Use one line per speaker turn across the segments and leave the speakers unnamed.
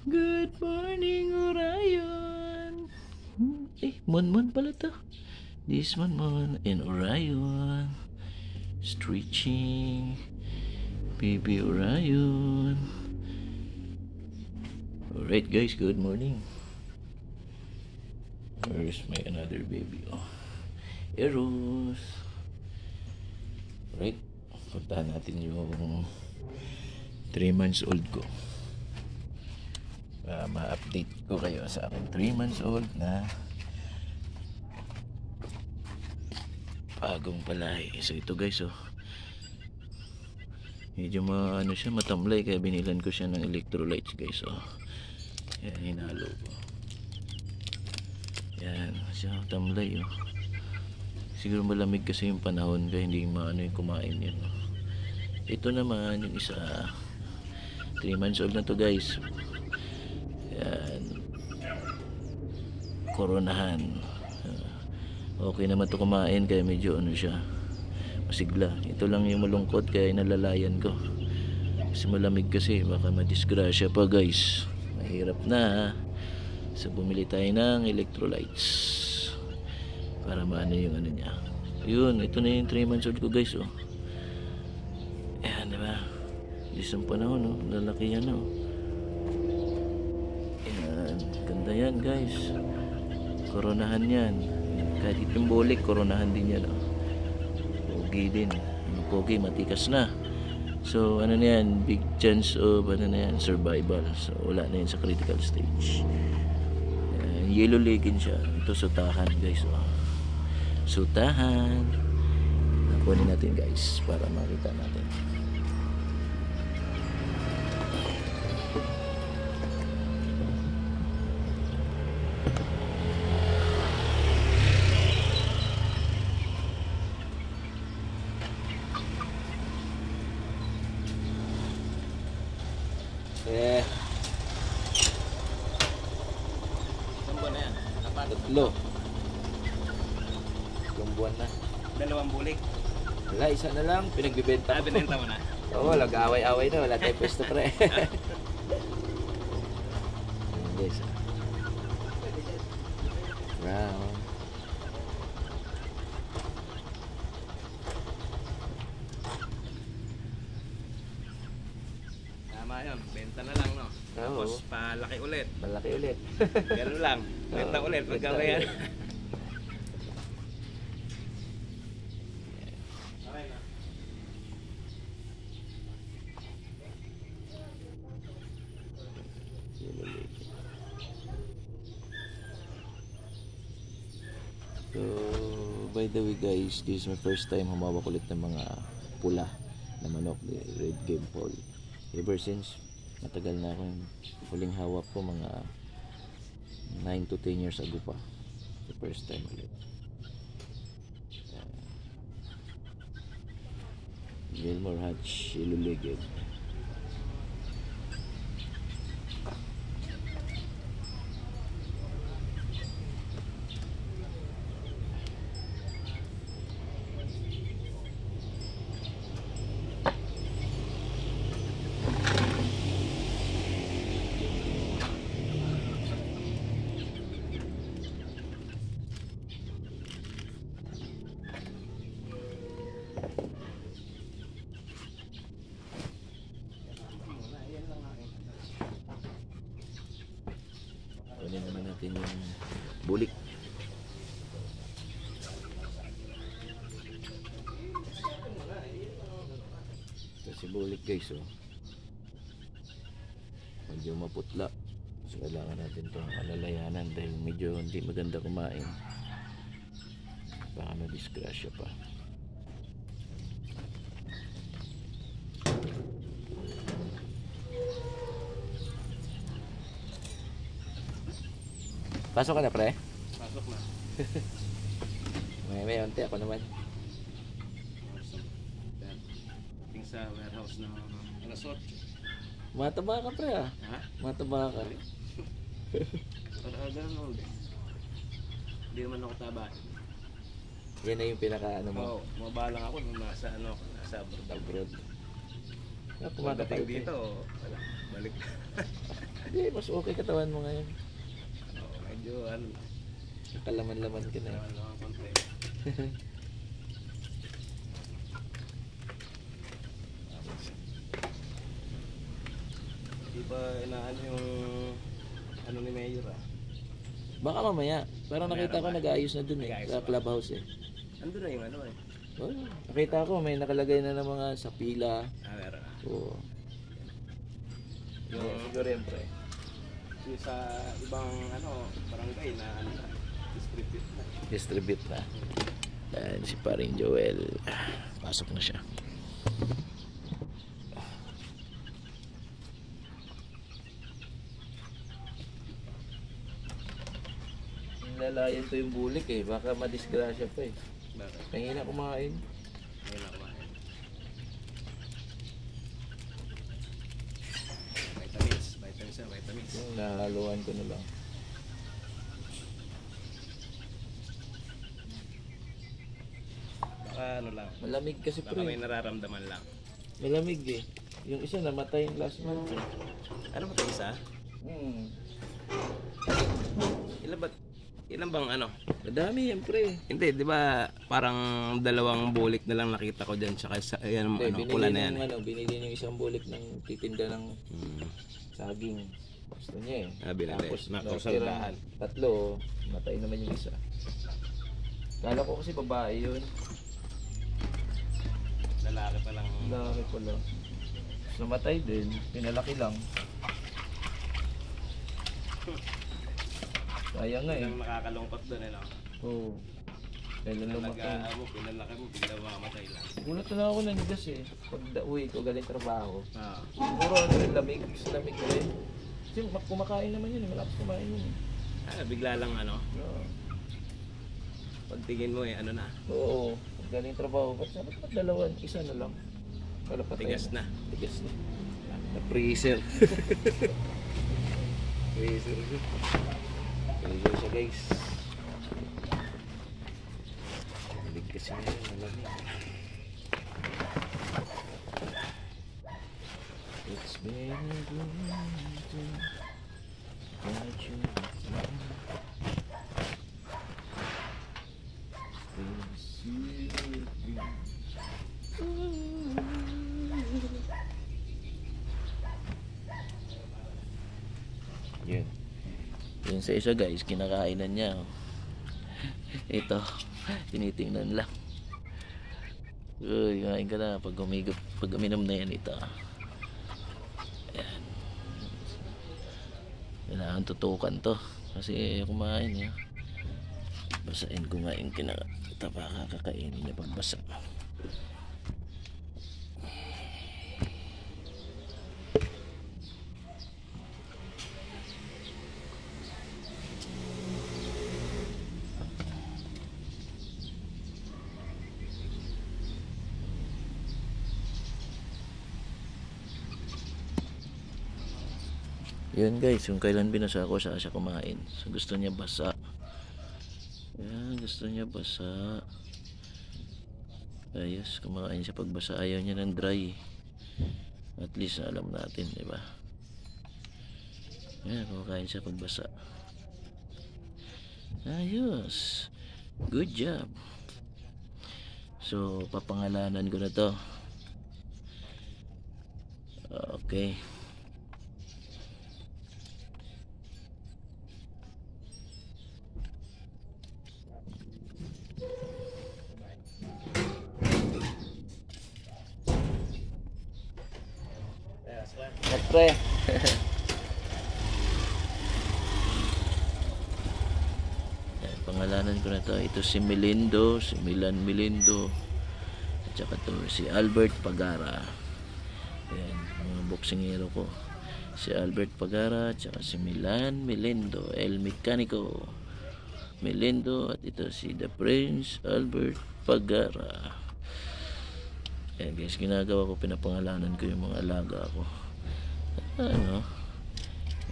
Good morning, Orion. Mon pala to. This Mon and Orion. Stretching. Baby Orion. Alright guys, good morning. Where's my another baby? Oh, Eros. Alright, puntahan natin yung 3 months old ko. Ma-update ko kayo sa akin 3 months old na bagong palahi. So ito guys, oh, medyo ano siya, matamlay, kaya binilan ko siya ng electrolytes guys. Oh, yan, hinalo ko. Yan siya, tamlay. Oh, siguro malamig kasi yung panahon, kaya hindi maano yung kumain yan. Oh, ito naman yung isa, 3 months old na to guys. Yan, koronahan. Okay naman to kumain, kaya medyo ano siya, masigla. Ito lang yung malungkot, kaya inalalayan ko kasi malamig, kasi baka madisgrasya pa guys. Mahirap na. So bumili tayo ng electrolytes para maano yung ano niya. Yun, ito na yung 3 months old ko guys. Oh, ayan, diba? Isang panahon, oh, lalaki yan. Oh, ayan, ganda yan guys. Koronahan yan. Kahit itong bulik, koronahan din yan. Oh, pogi din. Pogi, matikas na. So ano na yan, big chance of ano na yan, survival. So wala na yan sa critical stage. Yellow legging siya. Ito sutahan guys. Oh, sutahan. Kunin natin guys para makita natin. Isang buwan na yan. Tatlo. Isang buwan na.
2 bulik.
Wala, isa na lang. Pinagbibenta ko.
Binenta mo na?
Oo, lag-away-away na. Wala tayong pwesto pre. Ayan guys. Wow.
Tama yun. Benta na lang, no?
Oo.
Tapos palaki ulit.
Malaki ulit.
Ganun lang. Benta
Oo,
ulit.
benta
Pagka yan.
ulit.
Okay na.
Yellow legging. So, by the way guys, this is my first time humawak ulit ng mga pula na manok, red game ball. Ever since, matagal na ako yung huling hawak ko, mga 9 to 10 years ago pa. The first time ulit. Gilmore Hatch, yellow legged. Kunin naman natin yung bulik. Ito si bulik guys, oh. Medyo maputla. So kailangan natin itong alalayanan dahil medyo hindi maganda kumain. Baka madisgrasya pa. Pasok ka na pre?
Pasok na.
May unti ako naman.
Ting sa warehouse na alas 8.
Mataba ka pre ah.
Ha?
Mataba ka.
Ganun old. Hindi naman ako taba.
Yan na yung pinaka ano mo.
Oo, mabalang ako nung nasa nasa abroad.
Abroad.
Pagdating dito, wala, balik.
Hindi, mas okay katawan mo ngayon.
Medyo ano,
Kalaman-laman ka na.
naman lang konti. Di ba inaano yung ano ni Mayor
Baka mamaya. Parang nakita ko nag-aayos na dun eh.
Nag-aayos
Sa
na.
clubhouse eh.
Andun na yung ano eh.
Oh, nakita ko may nakalagay na ng mga sa pila.
Meron na.
Oo.
Yung,
Siguro yan pre.
yung sa ibang ano, barangay na ano na, distribute na.
Distribute na. Yan si paring Joel. Pasok na siya. Lalayan to yung bulik eh. Baka madisgrasya pa eh.
Bakit?
Pahingin na kumain.
Ngayon ako kumain. Vitamins na, vitamins.
Yung nahaluan ko na lang.
Baka ano lang,
Malamig kasi
baka may
pre.
nararamdaman lang.
Malamig eh. Yung isa namatay yung last month. eh.
Ano ba ito isa? Ilan bang ano?
Madami yan pre.
Hindi, di ba parang dalawang bulik na lang nakita ko dyan, tsaka sa, yan,
Hindi,
ano,
binili
pula na yan.
ng, ano, binili yung isang bulik ng titinda ng
Hmm.
saging. Gusto niya eh.
Ah, binili.
Tapos
Nakasaldahan.
tatlo, matay naman yung isa. Kala ko kasi babae yun.
Lalaki pa lang.
Laki pala. Tapos namatay din, pinalaki lang. Sayang nga eh.
Yung nakakalungkot doon, ano?
Oo. Kailan lumaki.
Pinalaki mo, bigla mamamatay lang.
Gulat na lang ako nandigas eh. Pag uwi ko galing trabaho.
Ah.
Siguro ano yung lamig, lamig rin. Kasi kumakain naman yun eh, malakas kumain yun eh.
Bigla lang ano,
Oo.
pagtingin mo eh, ano na,
Oo. Pag galing trabaho, ba't sabi ko dalawan, isa na lang. Para patay
tigas na.
Tigas na. Na-freezer. Freezer siya. Freezer siya guys. Malig kasi ngayon, malamig. It's been a good day that you found. Yun. Yun sa isa guys, kinakainan niya. Oh. Ito, tinitingnan lang. Uy, kain ka na pag uminom na yan ito. Ayan. Kailangan tutukan to. Kasi kumain niya. Basain ko nga yung kakainin niya pag basa. Yun guys, yung kailan binasa ko sa siya kumain. So gusto niya basa. Yan, gusto niya basa. Ayos, kumakain siya pag basa. Ayaw niya ng dry. At least alam natin, di ba? Yan, kumakain siya pag basa. Ayos. Good job. So, papangalanan ko na to. Okay. Pre. Pangalanan ko na to. Ito si Melindo, si Milan Melindo. At saka to si Albert Pagara. Ayan, mga boksingero ko. Si Albert Pagara at saka si Milan Melindo, El Mecanico Melindo. At ito si The Prince Albert Pagara. Ayan guys, ginagawa ko, pinapangalanan ko yung mga alaga ko. Ano,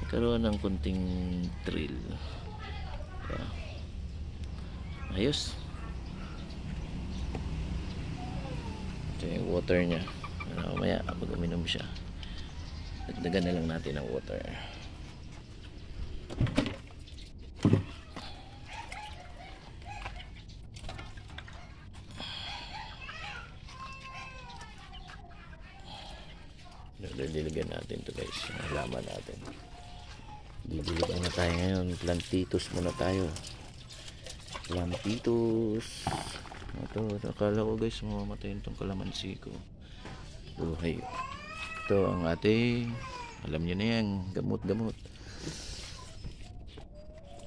nagkaroon ng kunting thrill. Ayos. Ito yung water nya. Mamaya pag uminom siya, dagdagan na lang natin ang water. halaman natin. Bibili muna tayo ngayon. Plantitos muna tayo. Plantitos. Ito, akala ko guys mamamatay itong kalamansi ko. Buhay. Ito ang ating, alam nyo na yan, gamot-gamot.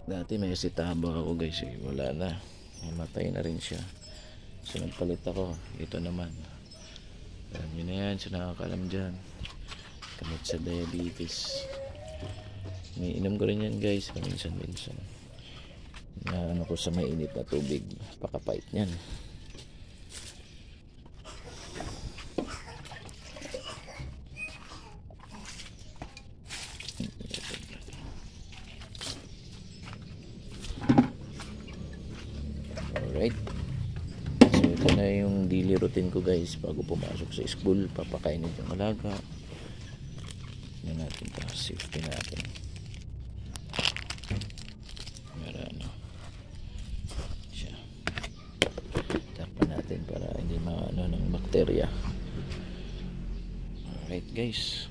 Dati may sitaba ako guys eh. Wala na. Namatay na rin siya. So nagpalit ako. Ito naman. Alam nyo na yan. So nakakalam dyan. Gamot sa diabetes. May inom ko rin yan guys. Paminsan-minsan. Na ano ko sa mainit na tubig. Pakapait nyan. Alright. So ito na yung daily routine ko guys. Bago pumasok sa school, papakainin yung alaga. Yan natin ito. Safety natin. Para ano. Siya. Tapan natin para hindi maano ng bakterya. Alright guys.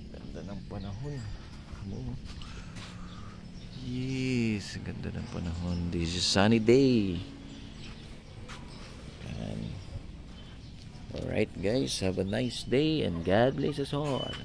Ganda ng panahon. Yes, ganda ng panahon. This is sunny day. Alright guys, have a nice day and God bless us all.